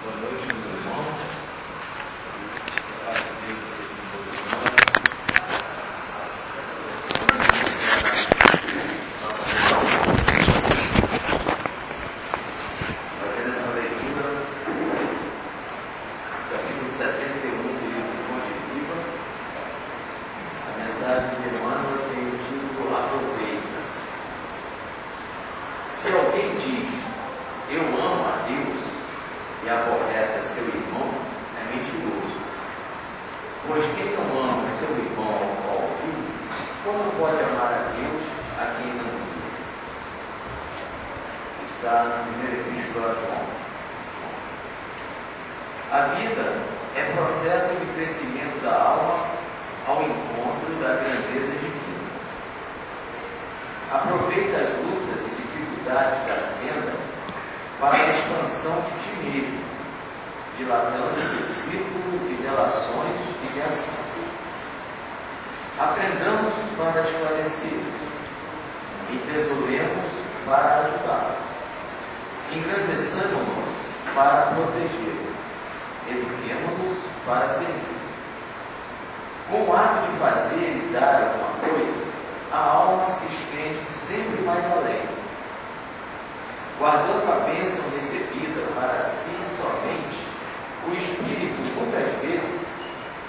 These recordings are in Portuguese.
Boa noite, meus irmãos. A paz de Deus seja com todos nós. Vamos iniciar fazendo essa leitura do capítulo 71 do livro Fonte Viva. A mensagem de Emmanuel tem o título Aproveita. Se alguém diz, eu amo a Deus, e aborrece a seu irmão, é mentiroso. Pois quem não ama o seu irmão ao vivo, como pode amar a Deus a quem não vive? Está na primeira epístola a João. A vida é processo de crescimento da alma ao encontro da grandeza divina. Aproveita as lutas e dificuldades da senda para a expansão de ti mesmo, dilatando o círculo de relações e de ação. Aprendamos para esclarecer, entesouremos para ajudar, engrandeçamos-nos para proteger, eduquemos-nos para servir. Com o ato de fazer e dar alguma coisa, a alma se estende sempre mais além, guardando a bênção recebida para si somente. O espírito, muitas vezes,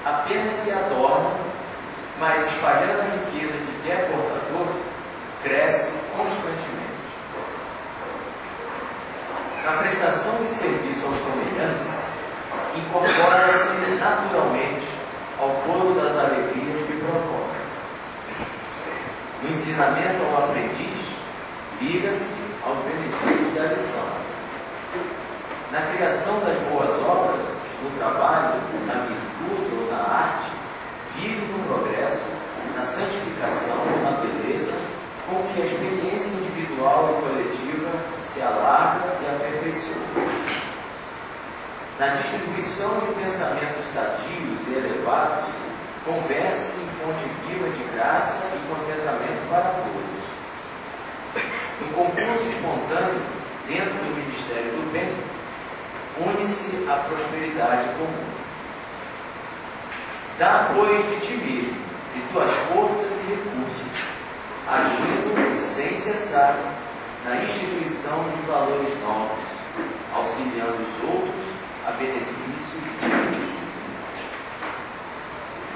apenas se adorna, mas espalhando a riqueza de que é portador, cresce constantemente. Na prestação de serviço aos semelhantes, incorpora-se naturalmente ao coro das alegrias que provoca. No ensinamento ao aprendiz, liga-se aos benefícios da lição. Na criação das boas obras, no trabalho, na virtude ou na arte, vive no progresso, na santificação ou na beleza, com que a experiência individual e coletiva se alarga e aperfeiçoa. Na distribuição de pensamentos sadios e elevados, converte-se em fonte viva de graça e contentamento para todos. No concurso espontâneo, dentro do Ministério do Bem, une-se a prosperidade comum. Dá, pois, de ti mesmo, de tuas forças e recursos, agindo sem cessar na instituição de valores novos, auxiliando os outros a benefício de ti mesmo.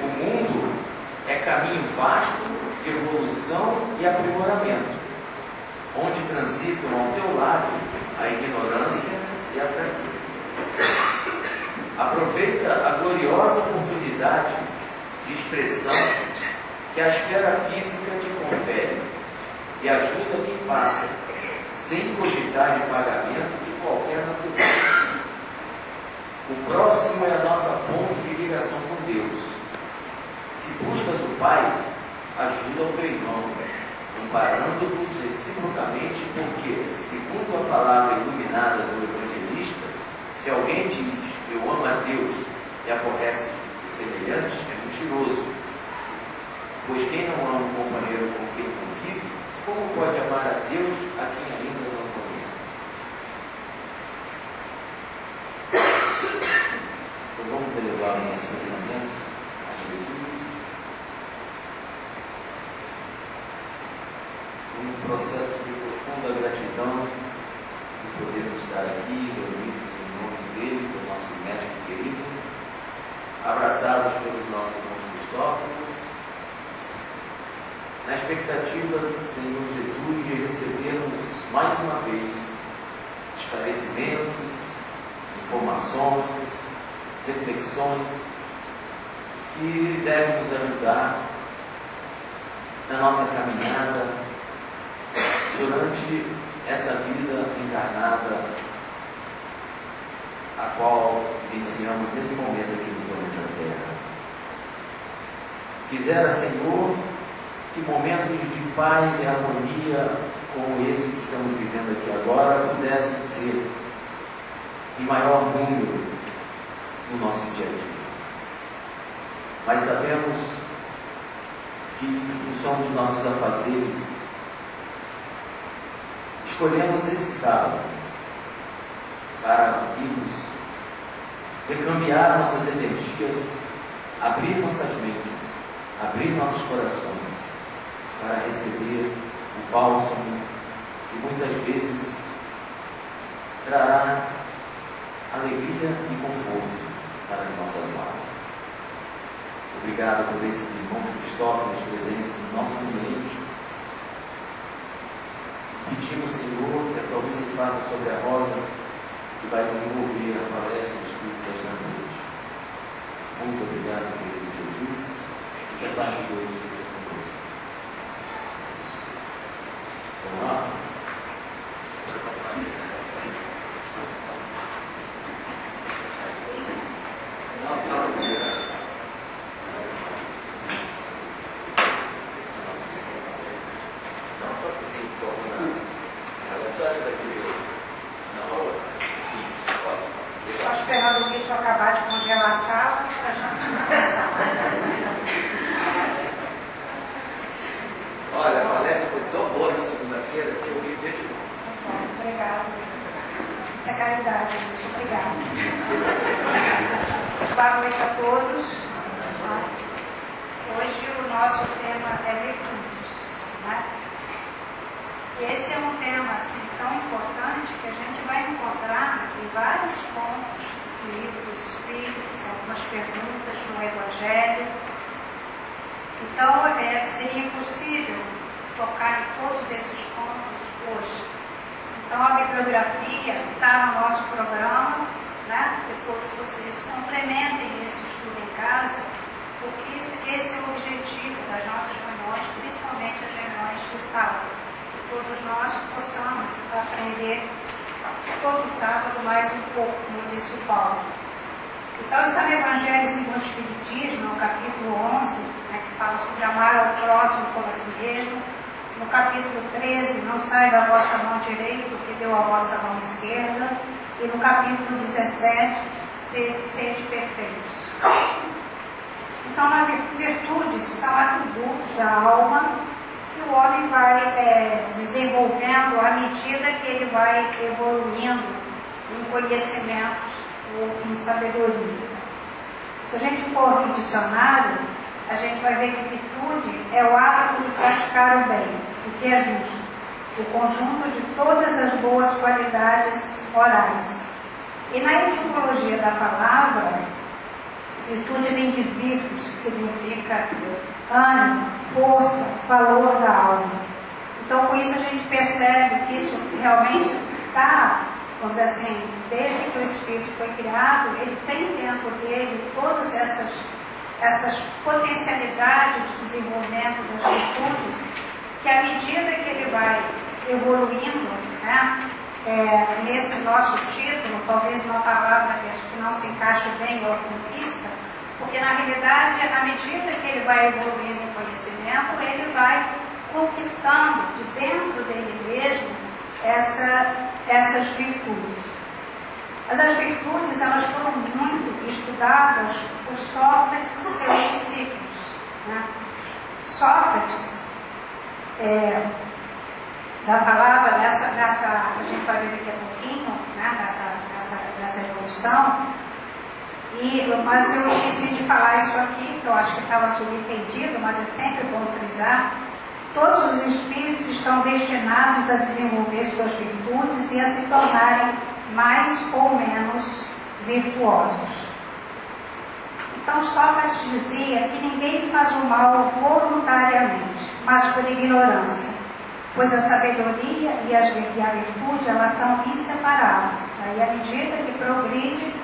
O mundo é caminho vasto de evolução e aprimoramento, onde transitam ao teu lado a ignorância e a fraqueza. Aproveita a gloriosa oportunidade de expressão que a esfera física te confere e ajuda quem passa, sem cogitar de pagamento de qualquer natureza. O próximo é a nossa ponte de ligação com Deus. Se buscas o Pai, ajuda o teu irmão, amparando-vos reciprocamente, porque, segundo a palavra iluminada do evangelista, se alguém diz, eu amo a Deus, e aborrece o semelhante, é mentiroso. Pois quem não ama o companheiro com quem convive, como pode amar a Deus a quem ainda não conhece? Então vamos elevar os nossos pensamentos a Jesus. Um processo de profunda gratidão de podermos estar aqui reunidos em nome dele, do nosso mestre querido, abraçados pelos nossos irmãos cristófagos, na expectativa do Senhor Jesus de recebermos mais uma vez esclarecimentos, informações, reflexões que devem nos ajudar na nossa caminhada durante essa vida encarnada, a qual vivenciamos nesse momento aqui no planeta Terra. Quisera, Senhor, que momentos de paz e harmonia como esse que estamos vivendo aqui agora pudessem ser em maior número no nosso dia a dia. Mas sabemos que, em função dos nossos afazeres, escolhemos esse sábado para irmos recambiar nossas energias, abrir nossas mentes, abrir nossos corações para receber o bálsamo que muitas vezes trará alegria e conforto para as nossas almas. Obrigado por esses irmãos Cristófanos presentes no nosso ambiente. Pedimos, Senhor, que a tua luz se faça sobre a Rosa, que vai desenvolver a palestra dos cultos da noite. Muito obrigado, querido Jesus, e que a paz de Deus esteja conosco. Vamos lá? Esperando o bicho acabar de congelar a sala para a gente começar. Olha, a palestra foi tão boa na segunda-feira que eu vi desde novo. Obrigada. Isso é caridade, gente. Obrigada. Boa noite a todos. Hoje o nosso tema é virtudes, né? E esse é um tema assim, tão importante que a gente vai encontrar em vários pontos do Livro dos Espíritos, algumas perguntas no Evangelho. Então, seria impossível tocar em todos esses pontos hoje. Então, a bibliografia está no nosso programa, né? Depois vocês complementem esse estudo em casa, porque esse é o objetivo das nossas reuniões, principalmente as reuniões de sábado. Todos nós possamos aprender todo sábado mais um pouco, como disse o Paulo. Então, está no Evangelho segundo o Espiritismo, no capítulo 11, né, que fala sobre amar ao próximo como a si mesmo. No capítulo 13, não sai da vossa mão direita o que deu à vossa mão esquerda. E no capítulo 17, sede perfeitos. Então, as virtudes são atributos da alma que o homem vai desenvolvendo à medida que ele vai evoluindo em conhecimentos ou em sabedoria. Se a gente for no dicionário, a gente vai ver que virtude é o hábito de praticar o bem, o que é justo, o conjunto de todas as boas qualidades morais. E na etimologia da palavra, virtude vem de virtus, que significa ânimo, força, valor da alma. Então, com isso a gente percebe que isso realmente está, vamos dizer assim, desde que o Espírito foi criado, ele tem dentro dele todas essas potencialidades de desenvolvimento das virtudes, que à medida que ele vai evoluindo, né, nesse nosso título, talvez uma palavra que não se encaixe bem ou conquista, porque na realidade, à medida que ele vai evoluindo em conhecimento, ele vai conquistando de dentro dele mesmo essas virtudes. Mas as virtudes, elas foram muito estudadas por Sócrates e seus discípulos, né? Sócrates já falava a gente vai ver daqui a pouquinho, né, nessa evolução, mas eu esqueci de falar isso aqui, que eu acho que estava subentendido, mas é sempre bom frisar. Todos os espíritos estão destinados a desenvolver suas virtudes e a se tornarem mais ou menos virtuosos. Então Sócrates dizia que ninguém faz o mal voluntariamente, mas por ignorância, pois a sabedoria e a virtude, elas são inseparáveis. Aí, à medida que progride,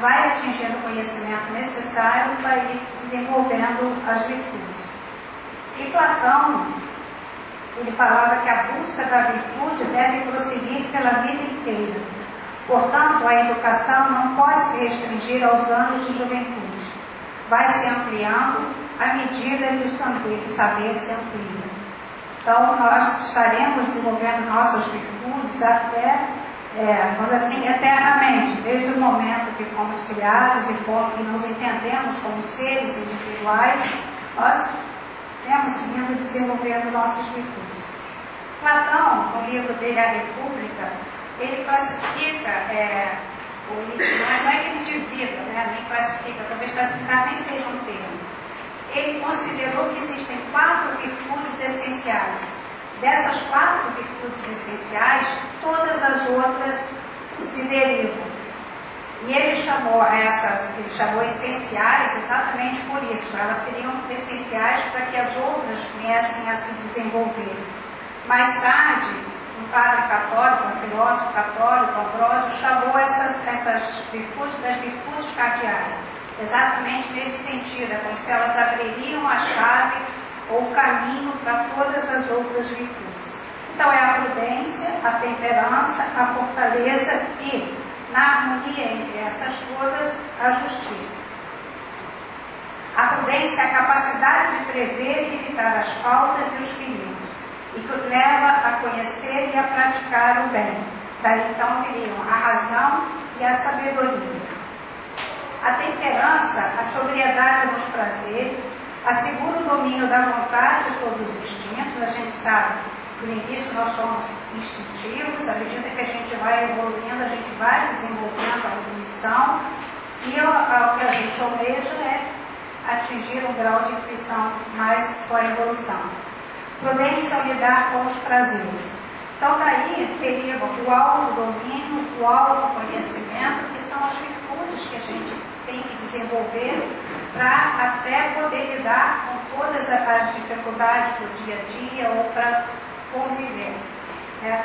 vai atingindo o conhecimento necessário para ir desenvolvendo as virtudes. E Platão, ele falava que a busca da virtude deve prosseguir pela vida inteira. Portanto, a educação não pode se restringir aos anos de juventude. Vai se ampliando à medida que o saber se amplia. Então, nós estaremos desenvolvendo nossas virtudes até, vamos assim, eternamente, desde o momento que fomos criados e nos entendemos como seres individuais, nós temos vindo desenvolvendo nossas virtudes. Platão, no livro dele, A República, ele classifica, não é que ele de vida, né? Nem classifica, talvez classificar nem seja um termo. Ele considerou que existem 4 virtudes essenciais. Dessas 4 virtudes essenciais, todas as outras se derivam. E ele chamou essenciais exatamente por isso. Elas seriam essenciais para que as outras viessem a se desenvolver. Mais tarde, um padre católico, um filósofo católico, Ambrósio, chamou essas virtudes das virtudes cardeais. Exatamente nesse sentido, é como se elas abririam a chave ou o caminho para todas as outras virtudes. Então é a prudência, a temperança, a fortaleza e, na harmonia entre essas todas, a justiça. A prudência é a capacidade de prever e evitar as faltas e os perigos, e que leva a conhecer e a praticar o bem. Daí então viriam a razão e a sabedoria. A temperança, a sobriedade nos prazeres, assegura o domínio da vontade sobre os instintos. A gente sabe que no início nós somos instintivos, à medida que a gente vai evoluindo, a gente vai desenvolvendo a intuição, e o que a gente almeja é atingir um grau de intuição mais com a evolução. Prudência ao lidar com os prazeres. Então daí deriva o autodomínio, o autoconhecimento, que são as virtudes que a gente tem que desenvolver para até poder lidar com todas as dificuldades do dia a dia ou para conviver. Né?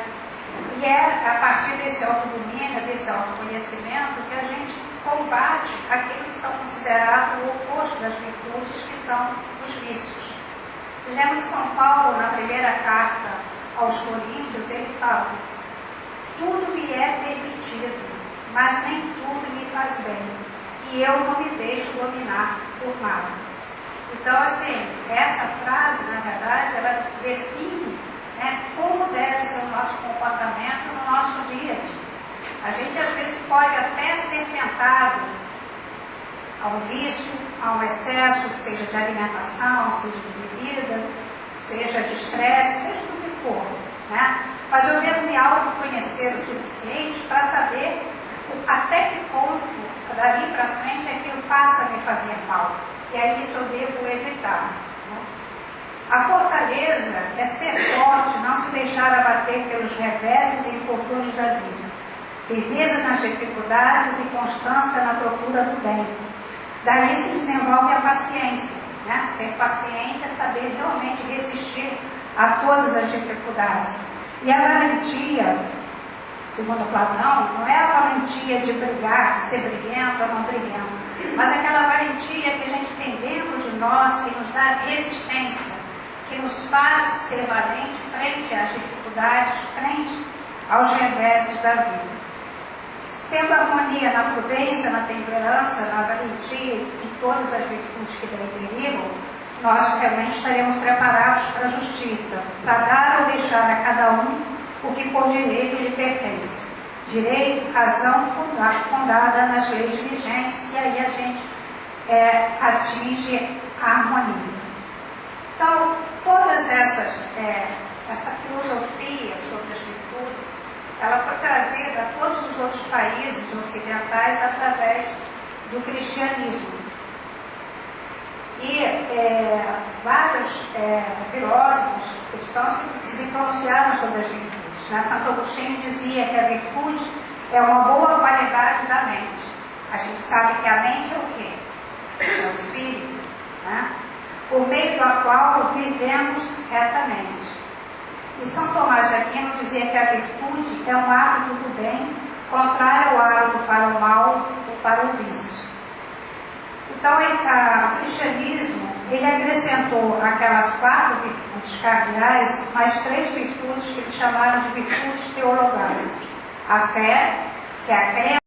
E é a partir desse autodomínio, desse autoconhecimento, que a gente combate aquilo que são considerados o oposto das virtudes, que são os vícios. Vocês lembram que São Paulo, na primeira carta aos Coríntios, ele fala: tudo me é permitido, mas nem tudo me faz bem, e eu não me deixo dominar por nada. Então, assim, essa frase, na verdade, ela define, né, como deve ser o nosso comportamento no nosso dia a dia. A gente, às vezes, pode até ser tentado ao vício, ao excesso, seja de alimentação, seja de bebida, seja de estresse, seja do que for, né? Mas eu devo me autoconhecer o suficiente para saber até que ponto, dali para frente, aquilo passa a me fazer mal. E aí isso eu devo evitar. Né? A fortaleza é ser forte, não se deixar abater pelos reveses e infortúnios da vida. Firmeza nas dificuldades e constância na procura do bem. Daí se desenvolve a paciência. Né? Ser paciente é saber realmente resistir a todas as dificuldades. E a valentia, segundo Platão, não é a valentia de brigar, de ser briguento ou não briguento, mas aquela valentia que a gente tem dentro de nós, que nos dá resistência, que nos faz ser valente frente às dificuldades, frente aos reveses da vida. Tendo harmonia na prudência, na temperança, na valentia e todas as virtudes que daí derivam, nós realmente estaremos preparados para a justiça, para dar ou deixar a cada um o que por direito lhe pertence. Direito, razão fundada nas leis vigentes, e aí a gente atinge a harmonia. Então, todas essa filosofia sobre as virtudes, ela foi trazida a todos os outros países ocidentais através do cristianismo. E vários filósofos cristãos se pronunciaram sobre as virtudes. Né? Santo Agostinho dizia que a virtude é uma boa qualidade da mente. A gente sabe que a mente é o quê? É o espírito, né? Por meio do qual vivemos retamente. E São Tomás de Aquino dizia que a virtude é um hábito do bem, contrário ao hábito para o mal ou para o vício. Então, o cristianismo, ele acrescentou aquelas 4 virtudes cardeais, mais 3 virtudes que eles chamaram de virtudes teologais. A fé, que é a crença